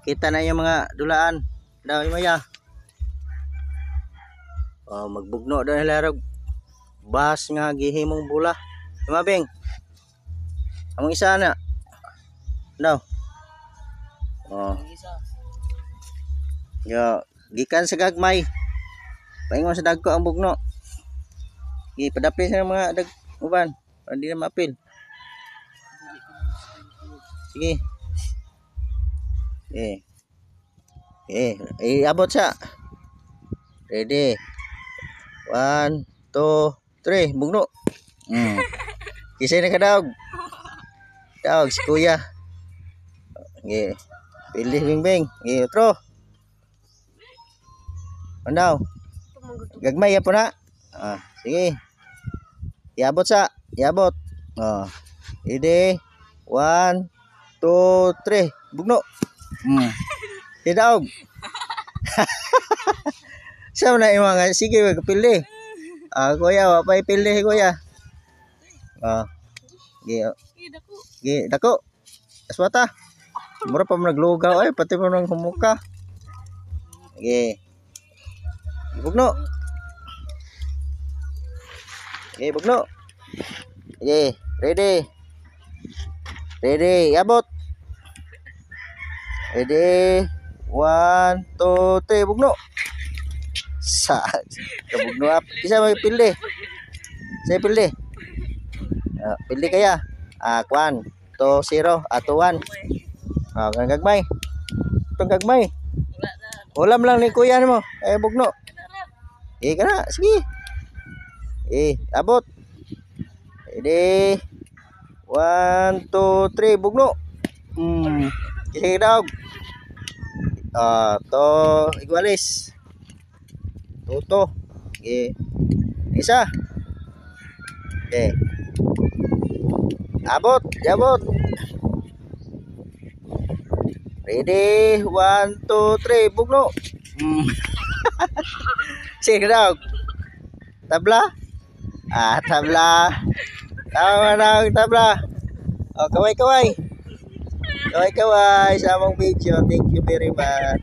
Kita na yung mga dulaan. Daw imaya. Oh, magbugno daw nila rog bas nga gihimong bula. Mabing. Among isa na. Daw. Oh. Yo, gikan sa gagmay. Paingon sa dagko ang bugno. Gi padapli sa mga dag uban, para di na maapil. Sige. Abot siya. Ready. 1, 2, 3, bugno. Kisay na ka daog. Daog si kuya. Okay. Pilih bing-bing. Okay, otro. Andaw. Gagmay po na. Sige. Iabot sa. Iabot. Ready. 1, 2, 3. Bugno. Si daog. Saan na yung mga? Sige, pilih. Kuya, wapay pilih kuya. Gi, dako. Aswata. Mura pa mo naglugaw ay pati mo nang humuka. Gi. Bugno. Gi, bugno. Gi, ready. Ready, abot. Ready. 1, 2, 3, bugno. Sa kabugno up. Isa may pilih. Saya pilih. Pilih kaya. 1, 2, 0, 1. Kan gagmay. Itong gagmay. Ulam lang ni kuya mo. Bugno. Kana. Sige. Abot. Ready. 1, 2, 3. Bugno. Sige daw. To igualis. Tuto. Isa. Abot. Abot. Ready. 1, 2, 3. Bugno. Sige daw. Tabla. Tabla. Tama na tabla. Kaway-kaway. Kaway-kaway sa among video. Thank you very much.